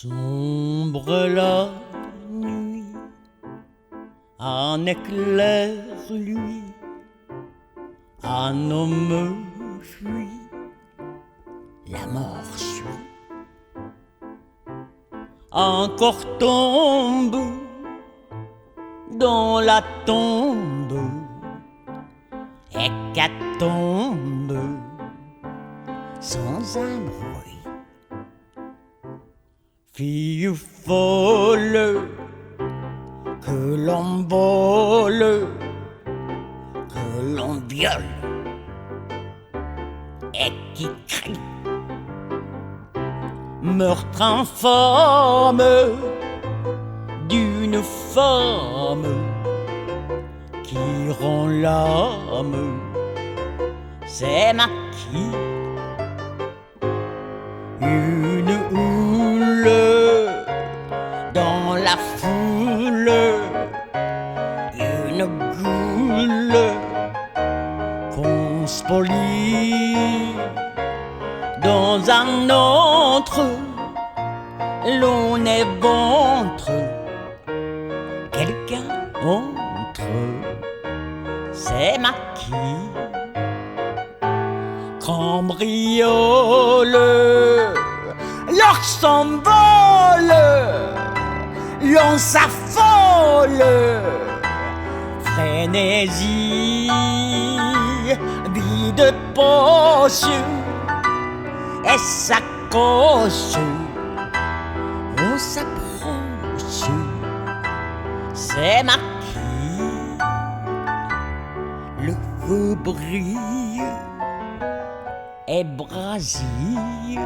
Sombre la nuit, un éclair lui, un homme fuit, la mort suit. Un corps tombe dans la tombe, hécatombe, sans un bruit. Fille folle que l'on vole, que l'on viole et qui crie. Meurtre infâme d'une femme qui rend l'âme, c'est maquis. Une houle dans la foule, une goule qu'on spolie. Dans un antre, l'on est ventre, quelqu'un entre, c'est maquis. Cambriole, l'or s'envole, l'on s'affole. Frénésie, vie de poche et sacoche, on s'approche, c'est maquis. Le feu brille et brasille,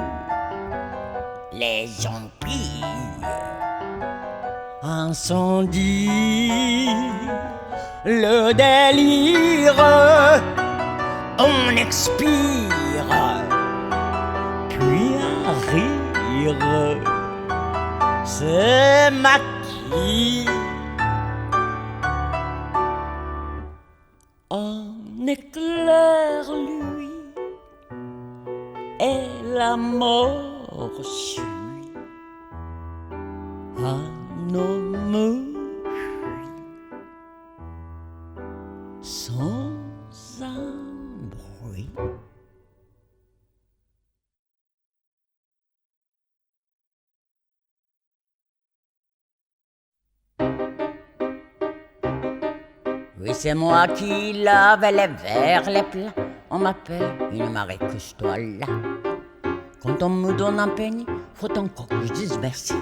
les gens plient, incendie, le délire, on expire. Puis un rire, c'est maquis. Un éclair, lui, et la mort suit. Un homme fuit sans un bruit. Oui, c'est moi qui lave les verres, les plats. On m'appelle une marée là. Quand on me donne un penny, faut encore que je dise merci.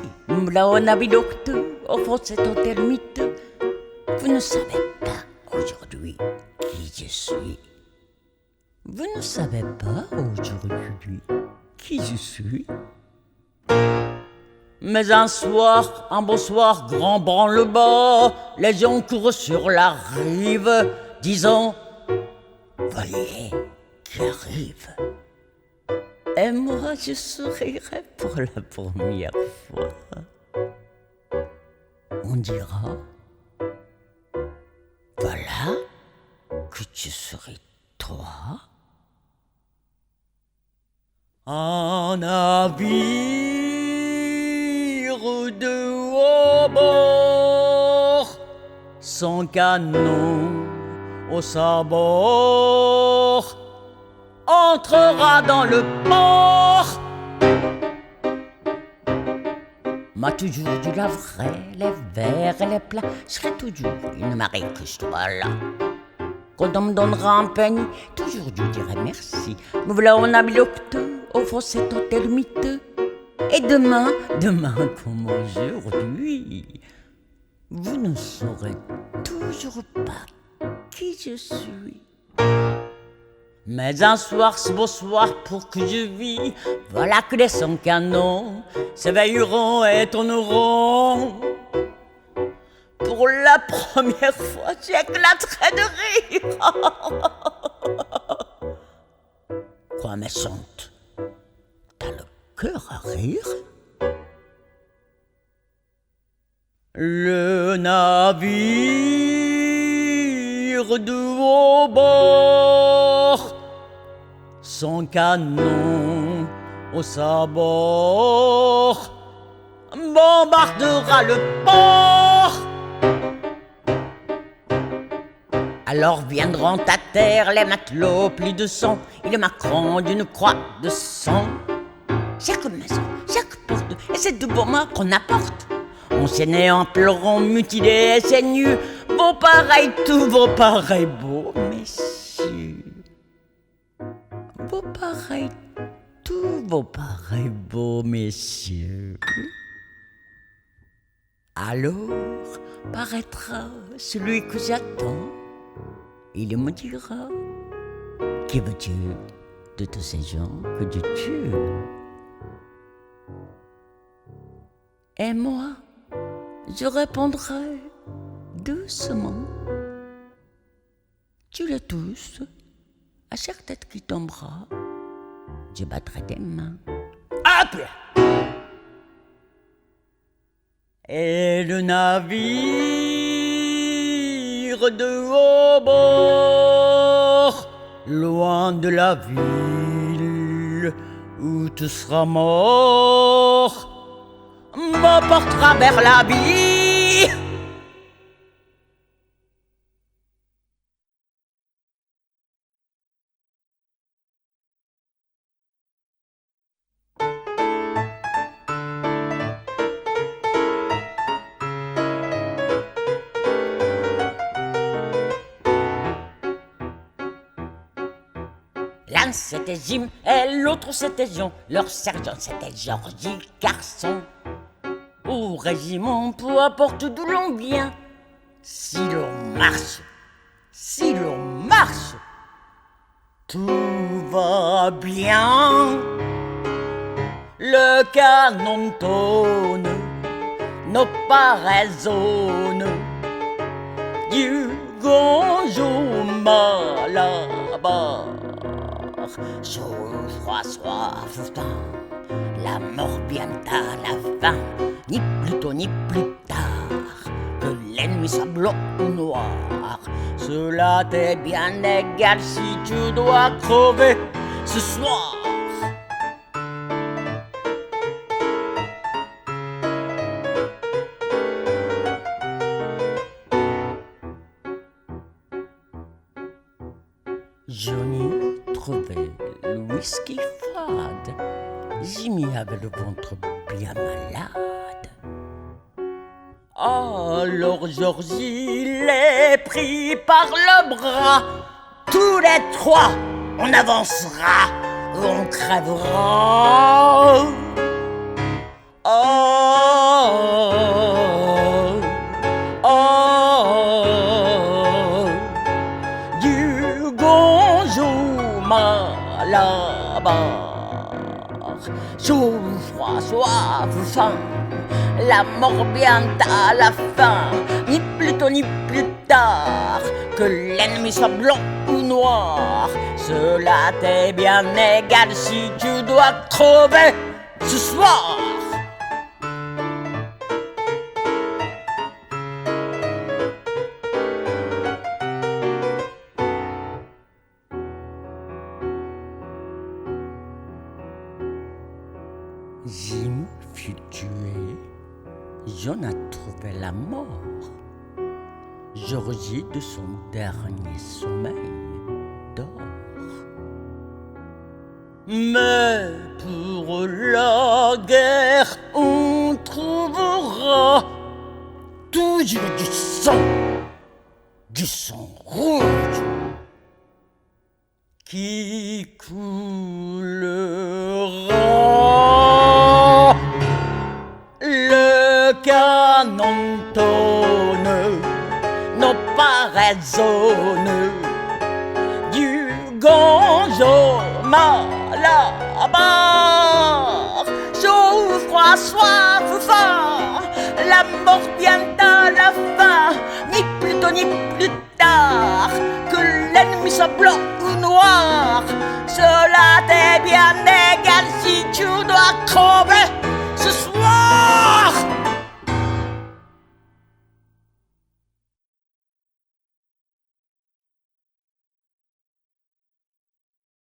Là, on a docteur, au fond, c'est un termite. Vous ne savez pas aujourd'hui qui je suis. Vous ne savez pas aujourd'hui qui je suis. Mais un soir, un beau soir, grand branle-bas, les gens courent sur la rive, disant voilier qui arrive. Et moi, je sourirai pour la première fois. On dira voilà que tu serais toi. Un navire de haut bord, sans canon au sabord, entrera dans le port. M'a toujours dit la vraie, les verres et les plats, serait toujours une marée que je dois là. Quand on me donnera un penny, toujours je dirai merci. Me voilà on a mis l'octeux, au fond c'est un termite. Et demain comme aujourd'hui, vous ne saurez toujours pas qui je suis. Mais un soir, ce beau soir pour que je vis, voilà que les 100 canons s'éveilleront et tourneront. Pour la première fois, j'éclaterai de rire. Quoi, méchante, t'as le cœur à rire? Le navire de haut bord, son canon au sabord, bombardera le port. Alors viendront à terre les matelots plis de sang, ils marqueront d'une croix de sang chaque maison, chaque porte, et c'est de beaux morts qu'on apporte. On s'aînait en pleurant, mutilés et saigneux, beaux pareils, tout beaux pareils, beaux messieurs. Beaux pareils, tout beaux pareils, beaux messieurs. Alors paraîtra celui que j'attends. Il me dira: qui veux-tu de tous ces gens que tu tues? Et moi, je répondrai doucement: tue-les tous, à chaque tête qui tombera, je battrai des mains. Hop! Et le navire de haut bord, loin de la ville où tu seras mort, m'apportera vers la vie. L'un c'était Jim et l'autre c'était Jean. Leur sergent c'était Georgie Garçon. Au régiment, peu importe d'où l'on vient, si l'on marche, tout va bien. Le canon tonne, nos pas résonnent, du gonjo Malabar. Chaud, froid, soif, faim, la mort bientôt à la fin, ni plus tôt ni plus tard, que l'ennemi soit blanc ou noir. Cela t'est bien égal si tu dois crever ce soir. Johnny trouvait le whisky fade, Jimmy avait le ventre bien malade. Alors Georgie les prit par le bras, tous les trois on avancera, on crèvera. Oh, oh, oh, du gonjo Malabar. Chaud, froid, soif, faim, la mort bientôt à la fin, ni plus tôt ni plus tard, que l'ennemi soit blanc ou noir. Cela t'est bien égal si tu dois crever ce soir. Jim fut tué, John a trouvé la mort, Georgie de son dernier sommeil dort. Mais pour la guerre on trouvera toujours du sang rouge qui coulera. Le canon tonne, nos pas résonnent, du gonjo Malabar. Chaud, froid, soif, faim, la mort bientôt à la fin, ni plus tôt ni plus tard, que l'ennemi soit blanc ou noir. Cela t'est bien égal si tu dois crever